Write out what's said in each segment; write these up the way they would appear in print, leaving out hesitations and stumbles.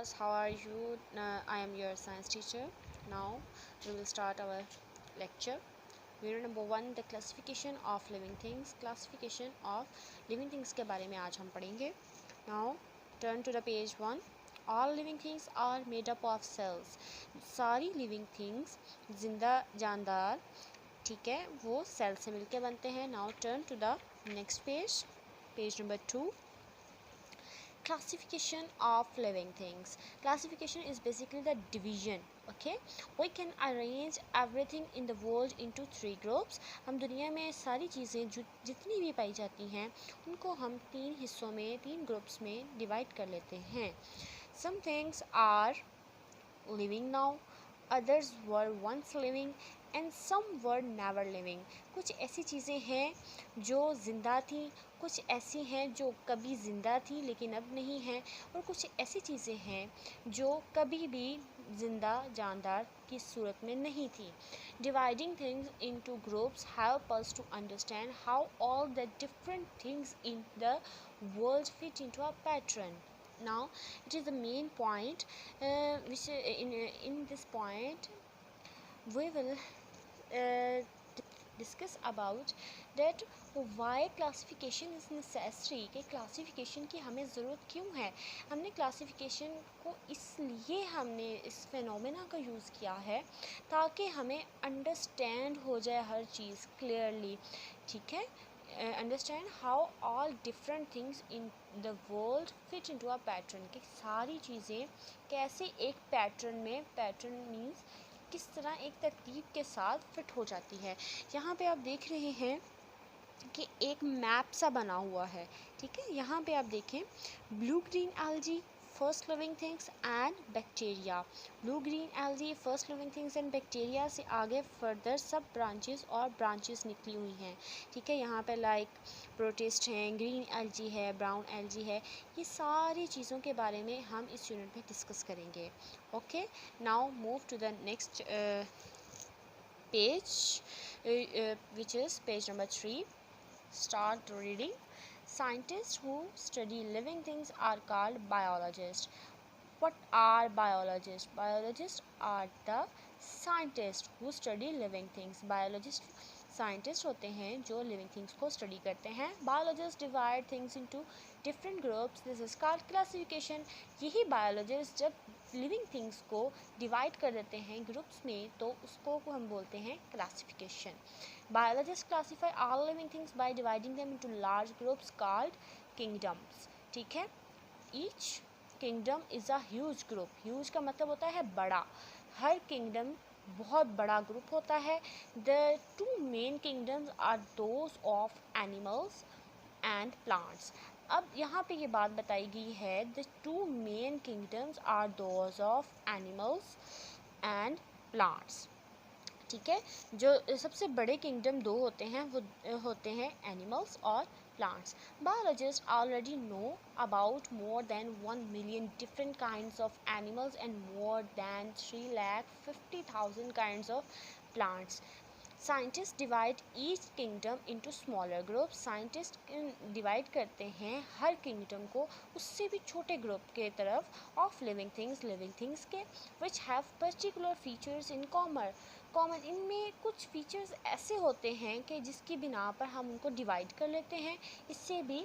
class, how are you? I am your science teacher. Now we will start our lecture. Video number 1, the classification of living things. Classification of living things के बारे में आज हम पढ़ेंगे. Now turn to the page 1. All living things are made up of cells. सारी living things जिंदा जानदार ठीक है वो सेल से मिलके बनते हैं. Now turn to the next page. Page number 2. Classification of living things. Classification is basically the division. Okay, we can arrange everything in the world into 3 groups. हम दुनिया में सारी चीज़ें जो जितनी भी पाई जाती हैं उनको हम 3 हिस्सों में 3 ग्रुप्स में डिवाइड कर लेते हैं. Some things are living now, others were once living and some were never living. कुछ ऐसी चीज़ें हैं जो ज़िंदा थी, कुछ ऐसी हैं जो कभी ज़िंदा थी लेकिन अब नहीं हैं, और कुछ ऐसी चीज़ें हैं जो कभी भी ज़िंदा जानदार की सूरत में नहीं थी. Dividing things into groups help us to understand how all the different things in the world fit into a pattern. Now it is the main point which in this point we will discuss about that why classification is necessary. कि classification की हमें ज़रूरत क्यों है. हमने classification को इसलिए हमने इस phenomena का यूज़ किया है ताकि हमें understand हो जाए हर चीज़ clearly. ठीक है, understand how all different things in the world fit into a pattern. कि सारी चीज़ें कैसे एक पैटर्न में, पैटर्न मीन्स किस तरह एक तरतीब के साथ फिट हो जाती है. यहाँ पे आप देख रहे हैं कि एक मैप सा बना हुआ है. ठीक है, यहाँ पे आप देखें blue green algae first living things and bacteria. Blue green algae first living things and bacteria से आगे फर्दर सब ब्रांचेस और ब्रांचेस निकली हुई हैं. ठीक है, यहाँ पे लाइक प्रोटिस्ट हैं, ग्रीन एल्गी है, ब्राउन एल्गी है. ये सारी चीज़ों के बारे में हम इस यूनिट में डिस्कस करेंगे. Okay, now move to the next page which is page number 3. Start reading. Scientists who study living things are called biologists. What are biologists? Biologists are the scientists who study living things. Biologists scientist होते हैं जो living things को study करते हैं. Biologist divide things into different groups. This is called classification. यही biologist जब living things को divide कर देते हैं ग्रुप्स में तो उसको हम बोलते हैं classification. Biologist classify all living things by dividing them into large groups called kingdoms. ठीक है, each kingdom is a huge group. Huge का मतलब होता है बड़ा. हर किंगडम बहुत बड़ा ग्रुप होता है. The 2 main kingdoms are those of animals and plants. अब यहाँ पे ये बात बताई गई है the 2 main kingdoms are those of animals and plants. ठीक है, जो सबसे बड़े किंगडम 2 होते हैं वो होते हैं एनिमल्स और plants. Biologists already know about more than 1 million different kinds of animals and more than 350,000 kinds of plants. Scientists divide each kingdom into smaller groups. Scientists divide करते हैं हर kingdom को उससे भी छोटे group के तरफ of living things के which have particular features in common. इनमें कुछ फीचर्स ऐसे होते हैं कि जिसकी बिना पर हम उनको डिवाइड कर लेते हैं इससे भी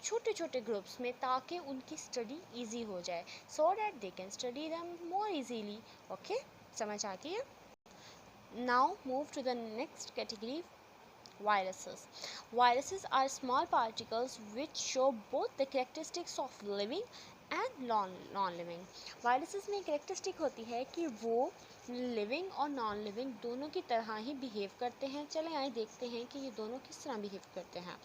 छोटे छोटे ग्रुप्स में ताकि उनकी स्टडी इजी हो जाए so that they can study them more easily. Okay, समझ आ गई है. Now move to the next category, viruses. Viruses are small particles which show both the characteristics of living and non-living. Viruses में characteristic होती है कि वो living और नॉन लिविंग दोनों की तरह ही बिहेव करते हैं. चलें आइए देखते हैं कि ये दोनों किस तरह बिहेव करते हैं.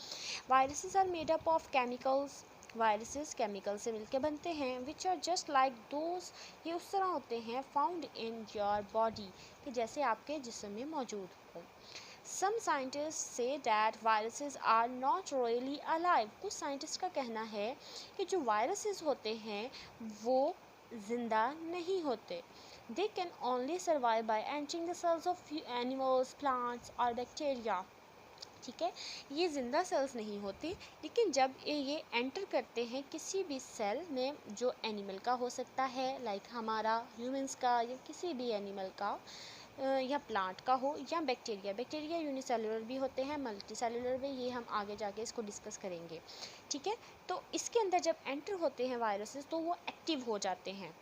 Viruses are made up of chemicals. Viruses chemical से मिलकर बनते हैं which are just like those. ये उस तरह होते हैं फाउंड इन योर बॉडी कि जैसे आपके जिस्म में मौजूद हो. Some scientists say that viruses are not really alive. कुछ साइंटिस्ट का कहना है कि जो वायरसेस होते हैं वो ज़िंदा नहीं होते. They can only survive by entering the cells of animals, plants or bacteria. ठीक है। ये ज़िंदा सेल्स नहीं होते, लेकिन जब ये एंटर करते हैं किसी भी सेल में, जो एनिमल का हो सकता है, लाइक हमारा ह्यूमंस का, या किसी भी एनिमल का, या प्लांट का हो, या बैक्टीरिया यूनिसेलुलर भी होते हैं, मल्टी सेलुलर भी, ये हम आगे जाके इसको डिस्कस करेंगे। ठीक है। तो इसके अंदर जब एंटर होते हैं वायरसेस, तो वो एक्टिव हो जाते हैं।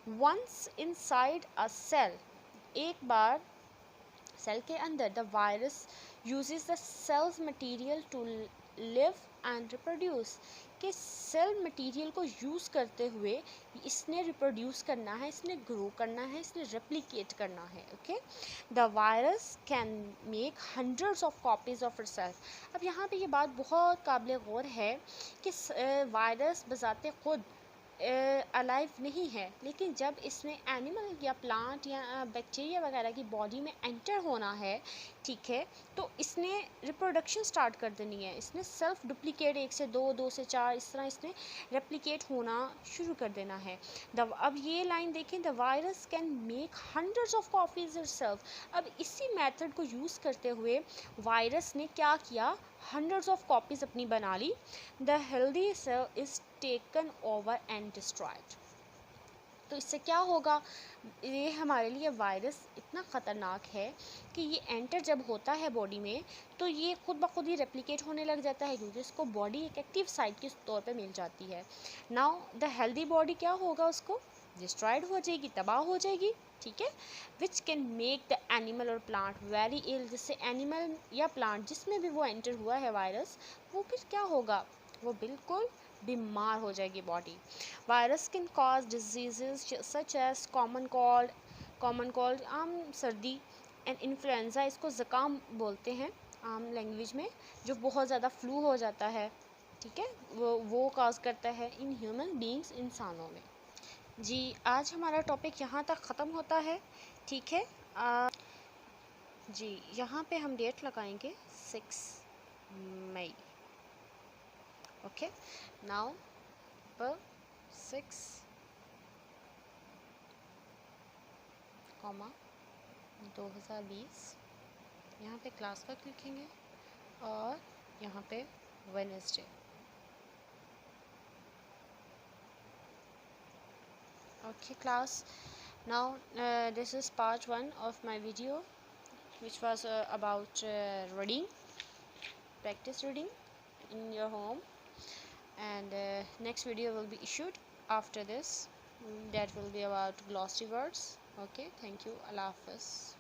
वंस इनसाइड अ सेल, एक बार सेल के अंदर, the virus uses the cell's material to live and reproduce, कि सेल मटेरियल को यूज़ करते हुए इसने रिप्रोड्यूस करना है, इसने ग्रो करना है, इसने रेप्लिकेट करना है। Okay. The virus can make hundreds of copies of itself. अब यहाँ पे ये बात बहुत काबिल गौर है कि वायरस बजाते खुद अलाइव नहीं है, लेकिन जब इसमें एनिमल या प्लांट या बैक्टीरिया वगैरह की बॉडी में एंटर होना है, ठीक है, तो इसने रिप्रोडक्शन स्टार्ट कर देनी है, इसने सेल्फ डुप्लीकेट, 1 से 2, 2 से 4, इस तरह इसने रेप्लिकेट होना शुरू कर देना है। अब ये लाइन देखें, the virus can make hundreds of copies itself. अब इसी मेथड को यूज़ करते हुए वायरस ने क्या किया, हंड्रेड्स ऑफ कॉपीज़ अपनी बना ली। The healthy cell is taken over and destroyed. तो इससे क्या होगा, ये हमारे लिए वायरस इतना ख़तरनाक है कि ये एंटर जब होता है बॉडी में, तो ये खुद ब खुद ही रेप्लिकेट होने लग जाता है, क्योंकि इसको बॉडी एक एक्टिव साइट के तौर पे मिल जाती है। नाउ द हेल्दी बॉडी क्या होगा, उसको डिस्ट्रॉयड हो जाएगी, तबाह हो जाएगी। ठीक है। Which can make the animal और प्लांट वेरी इल, जिससे एनिमल या प्लांट जिसमें भी वो एंटर हुआ है वायरस, वो फिर क्या होगा, वो बिल्कुल बीमार हो जाएगी body. Virus can cause diseases such as common cold आम सर्दी, एंड इन्फ्लुएंजा, इसको ज़ुकाम बोलते हैं आम लैंग्वेज में, जो बहुत ज़्यादा फ्लू हो जाता है। ठीक है, वो कॉज करता है इन ह्यूमन बीइंग्स, इंसानों में। जी, आज हमारा टॉपिक यहाँ तक ख़त्म होता है। ठीक है। जी, यहाँ पे हम डेट लगाएंगे 6 मई। ओके। नाउ 6, 2020, यहाँ पे क्लास वर्क लिखेंगे, और यहाँ पे Wednesday. Okay class, now this is part 1 of my video, which was about reading, practice reading in your home, and next video will be issued after this. That will be about glossary words. Okay, thank you. Allah Hafiz.